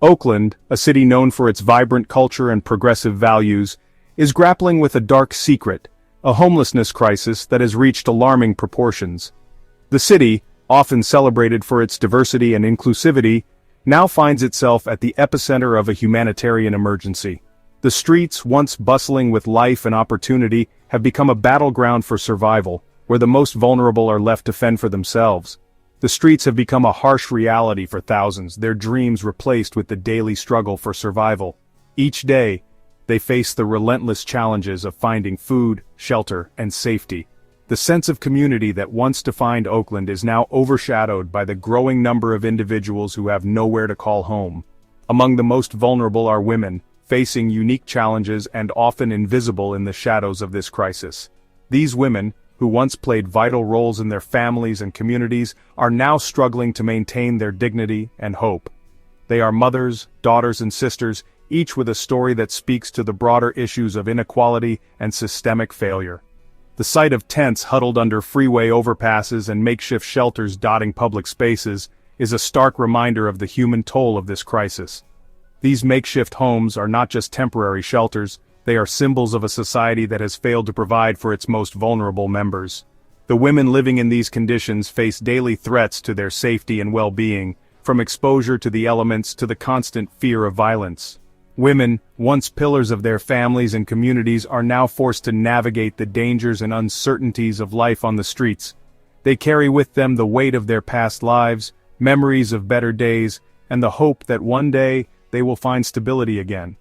Oakland, a city known for its vibrant culture and progressive values, is grappling with a dark secret, a homelessness crisis that has reached alarming proportions. The city, often celebrated for its diversity and inclusivity, now finds itself at the epicenter of a humanitarian emergency. The streets, once bustling with life and opportunity, have become a battleground for survival, where the most vulnerable are left to fend for themselves. The streets have become a harsh reality for thousands, their dreams replaced with the daily struggle for survival. Each day, they face the relentless challenges of finding food, shelter, and safety. The sense of community that once defined Oakland is now overshadowed by the growing number of individuals who have nowhere to call home. Among the most vulnerable are women, facing unique challenges and often invisible in the shadows of this crisis. These women, who once played vital roles in their families and communities, are now struggling to maintain their dignity and hope. They are mothers, daughters, and sisters, each with a story that speaks to the broader issues of inequality and systemic failure. The sight of tents huddled under freeway overpasses and makeshift shelters dotting public spaces is a stark reminder of the human toll of this crisis. These makeshift homes are not just temporary shelters, they are symbols of a society that has failed to provide for its most vulnerable members. The women living in these conditions face daily threats to their safety and well-being, from exposure to the elements to the constant fear of violence. Women, once pillars of their families and communities, are now forced to navigate the dangers and uncertainties of life on the streets. They carry with them the weight of their past lives, memories of better days, and the hope that one day they will find stability again.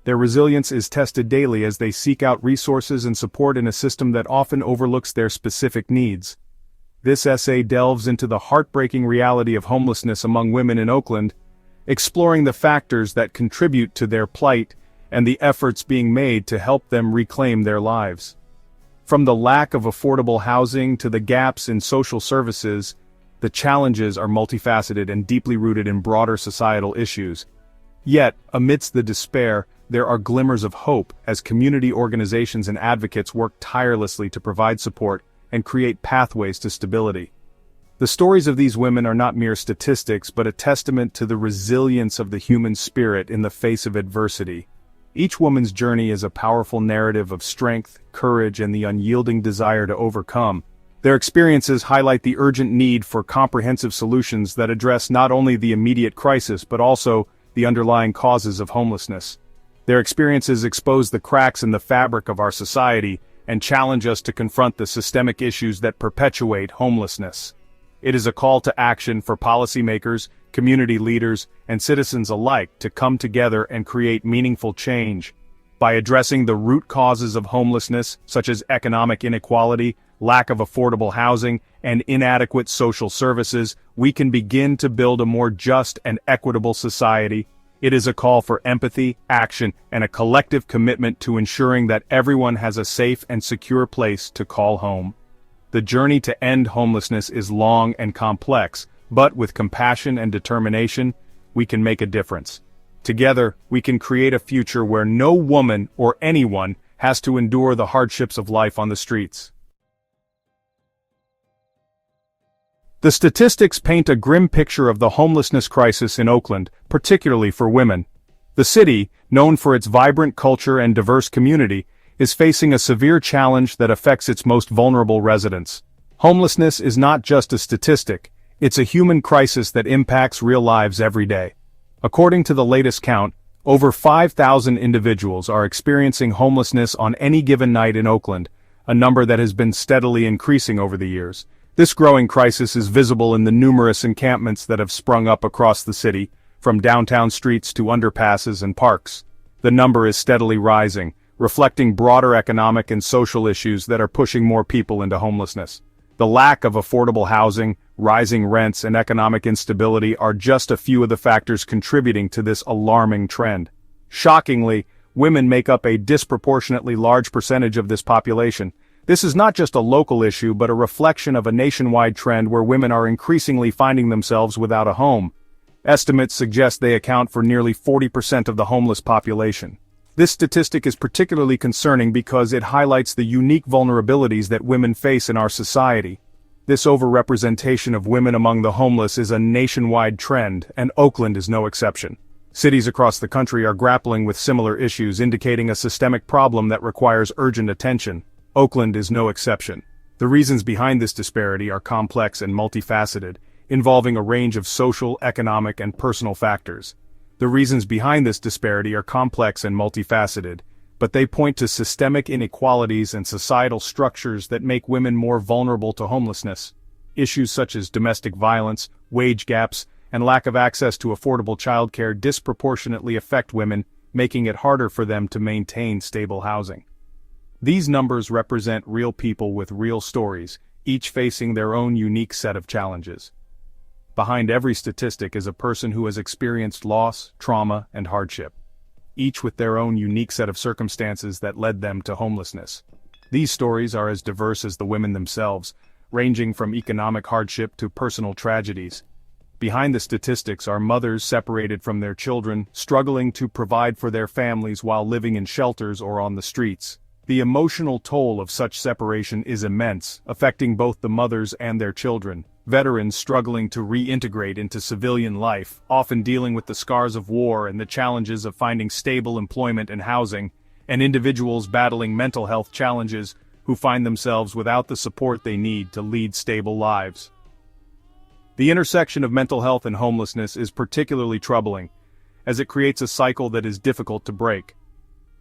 Their resilience is tested daily as they seek out resources and support in a system that often overlooks their specific needs. This essay delves into the heartbreaking reality of homelessness among women in Oakland, exploring the factors that contribute to their plight and the efforts being made to help them reclaim their lives. From the lack of affordable housing to the gaps in social services, the challenges are multifaceted and deeply rooted in broader societal issues. Yet, amidst the despair, there are glimmers of hope as community organizations and advocates work tirelessly to provide support and create pathways to stability. The stories of these women are not mere statistics but a testament to the resilience of the human spirit in the face of adversity. Each woman's journey is a powerful narrative of strength, courage, and the unyielding desire to overcome. Their experiences highlight the urgent need for comprehensive solutions that address not only the immediate crisis but also the underlying causes of homelessness. Their experiences expose the cracks in the fabric of our society and challenge us to confront the systemic issues that perpetuate homelessness. It is a call to action for policymakers, community leaders, and citizens alike to come together and create meaningful change. By addressing the root causes of homelessness, such as economic inequality, lack of affordable housing, and inadequate social services, we can begin to build a more just and equitable society. It is a call for empathy, action, and a collective commitment to ensuring that everyone has a safe and secure place to call home. The journey to end homelessness is long and complex, but with compassion and determination, we can make a difference. Together, we can create a future where no woman or anyone has to endure the hardships of life on the streets. The statistics paint a grim picture of the homelessness crisis in Oakland, particularly for women. The city, known for its vibrant culture and diverse community, is facing a severe challenge that affects its most vulnerable residents. Homelessness is not just a statistic, it's a human crisis that impacts real lives every day. According to the latest count, over 5,000 individuals are experiencing homelessness on any given night in Oakland, a number that has been steadily increasing over the years. This growing crisis is visible in the numerous encampments that have sprung up across the city, from downtown streets to underpasses and parks. The number is steadily rising, reflecting broader economic and social issues that are pushing more people into homelessness. The lack of affordable housing, rising rents, and economic instability are just a few of the factors contributing to this alarming trend. Shockingly, women make up a disproportionately large percentage of this population. This is not just a local issue but a reflection of a nationwide trend where women are increasingly finding themselves without a home. Estimates suggest they account for nearly 40% of the homeless population. This statistic is particularly concerning because it highlights the unique vulnerabilities that women face in our society. This overrepresentation of women among the homeless is a nationwide trend, and Oakland is no exception. Cities across the country are grappling with similar issues, indicating a systemic problem that requires urgent attention. Oakland is no exception. The reasons behind this disparity are complex and multifaceted, involving a range of social, economic, and personal factors. The reasons behind this disparity are complex and multifaceted, but they point to systemic inequalities and societal structures that make women more vulnerable to homelessness. Issues such as domestic violence, wage gaps, and lack of access to affordable childcare disproportionately affect women, making it harder for them to maintain stable housing. These numbers represent real people with real stories, each facing their own unique set of challenges. Behind every statistic is a person who has experienced loss, trauma, and hardship, each with their own unique set of circumstances that led them to homelessness. These stories are as diverse as the women themselves, ranging from economic hardship to personal tragedies. Behind the statistics are mothers separated from their children, struggling to provide for their families while living in shelters or on the streets. The emotional toll of such separation is immense, affecting both the mothers and their children. Veterans struggling to reintegrate into civilian life, often dealing with the scars of war and the challenges of finding stable employment and housing, and individuals battling mental health challenges who find themselves without the support they need to lead stable lives. The intersection of mental health and homelessness is particularly troubling, as it creates a cycle that is difficult to break.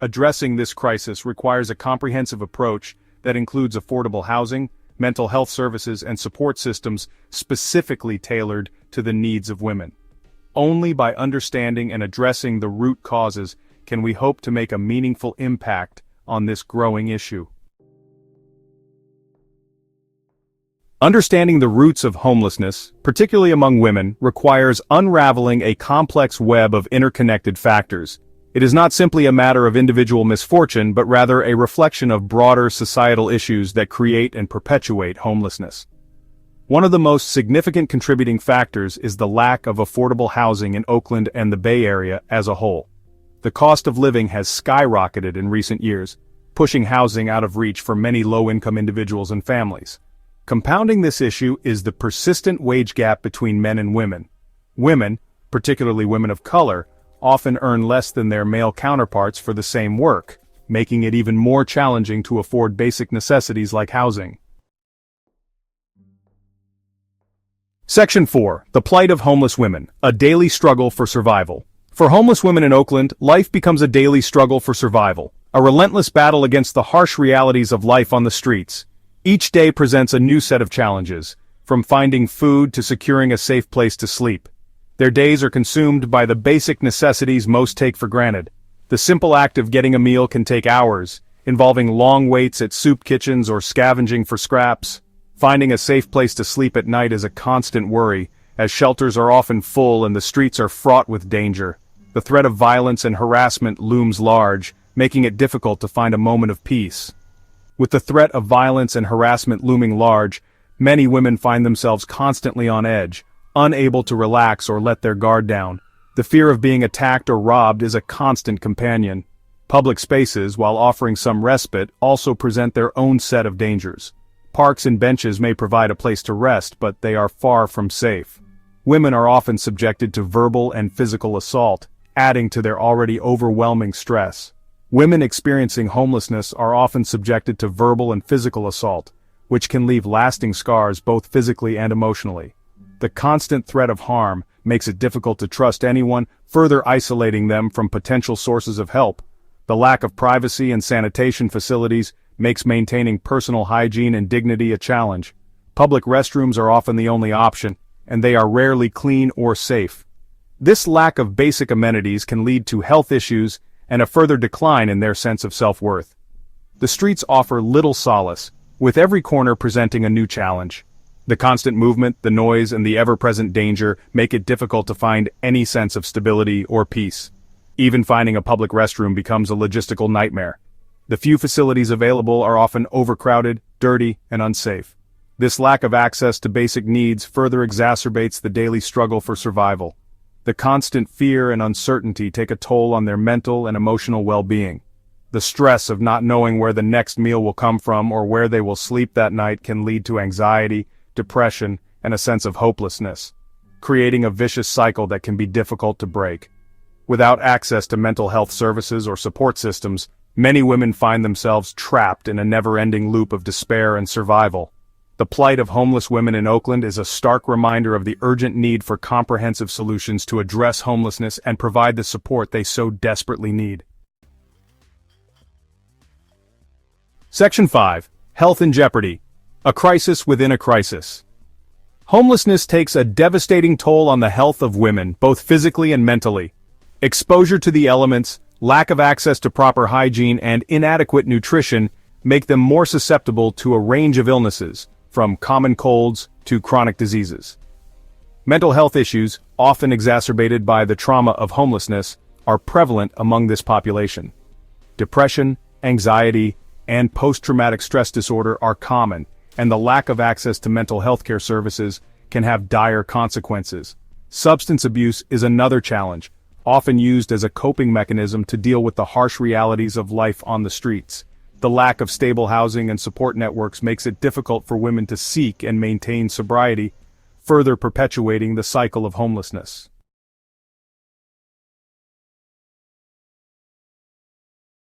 Addressing this crisis requires a comprehensive approach that includes affordable housing, mental health services, and support systems specifically tailored to the needs of women. Only by understanding and addressing the root causes can we hope to make a meaningful impact on this growing issue. Understanding the roots of homelessness, particularly among women, requires unraveling a complex web of interconnected factors. It is not simply a matter of individual misfortune, but rather a reflection of broader societal issues that create and perpetuate homelessness. One of the most significant contributing factors is the lack of affordable housing in Oakland and the Bay Area as a whole. The cost of living has skyrocketed in recent years, pushing housing out of reach for many low-income individuals and families. Compounding this issue is the persistent wage gap between men and women. Women, particularly women of color, often earn less than their male counterparts for the same work, making it even more challenging to afford basic necessities like housing. Section 4. The Plight of Homeless Women, a Daily Struggle for Survival. For homeless women in Oakland, life becomes a daily struggle for survival, a relentless battle against the harsh realities of life on the streets. Each day presents a new set of challenges, from finding food to securing a safe place to sleep. Their days are consumed by the basic necessities most take for granted. The simple act of getting a meal can take hours, involving long waits at soup kitchens or scavenging for scraps. Finding a safe place to sleep at night is a constant worry, as shelters are often full and the streets are fraught with danger. The threat of violence and harassment looms large, making it difficult to find a moment of peace. With the threat of violence and harassment looming large, many women find themselves constantly on edge, unable to relax or let their guard down. The fear of being attacked or robbed is a constant companion. Public spaces, while offering some respite, also present their own set of dangers. Parks and benches may provide a place to rest, but they are far from safe. Women are often subjected to verbal and physical assault, adding to their already overwhelming stress. Women experiencing homelessness are often subjected to verbal and physical assault, which can leave lasting scars both physically and emotionally. The constant threat of harm makes it difficult to trust anyone, further isolating them from potential sources of help. The lack of privacy and sanitation facilities makes maintaining personal hygiene and dignity a challenge. Public restrooms are often the only option, and they are rarely clean or safe. This lack of basic amenities can lead to health issues and a further decline in their sense of self-worth. The streets offer little solace, with every corner presenting a new challenge. The constant movement, the noise, and the ever-present danger make it difficult to find any sense of stability or peace. Even finding a public restroom becomes a logistical nightmare. The few facilities available are often overcrowded, dirty, and unsafe. This lack of access to basic needs further exacerbates the daily struggle for survival. The constant fear and uncertainty take a toll on their mental and emotional well-being. The stress of not knowing where the next meal will come from or where they will sleep that night can lead to anxiety, depression, and a sense of hopelessness, creating a vicious cycle that can be difficult to break. Without access to mental health services or support systems, many women find themselves trapped in a never-ending loop of despair and survival. The plight of homeless women in Oakland is a stark reminder of the urgent need for comprehensive solutions to address homelessness and provide the support they so desperately need. Section 5. Health in Jeopardy. A crisis within a crisis. Homelessness takes a devastating toll on the health of women, both physically and mentally. Exposure to the elements, lack of access to proper hygiene, and inadequate nutrition make them more susceptible to a range of illnesses, from common colds to chronic diseases. Mental health issues, often exacerbated by the trauma of homelessness, are prevalent among this population. Depression, anxiety, and post-traumatic stress disorder are common, and the lack of access to mental health care services can have dire consequences. Substance abuse is another challenge, often used as a coping mechanism to deal with the harsh realities of life on the streets. The lack of stable housing and support networks makes it difficult for women to seek and maintain sobriety, further perpetuating the cycle of homelessness.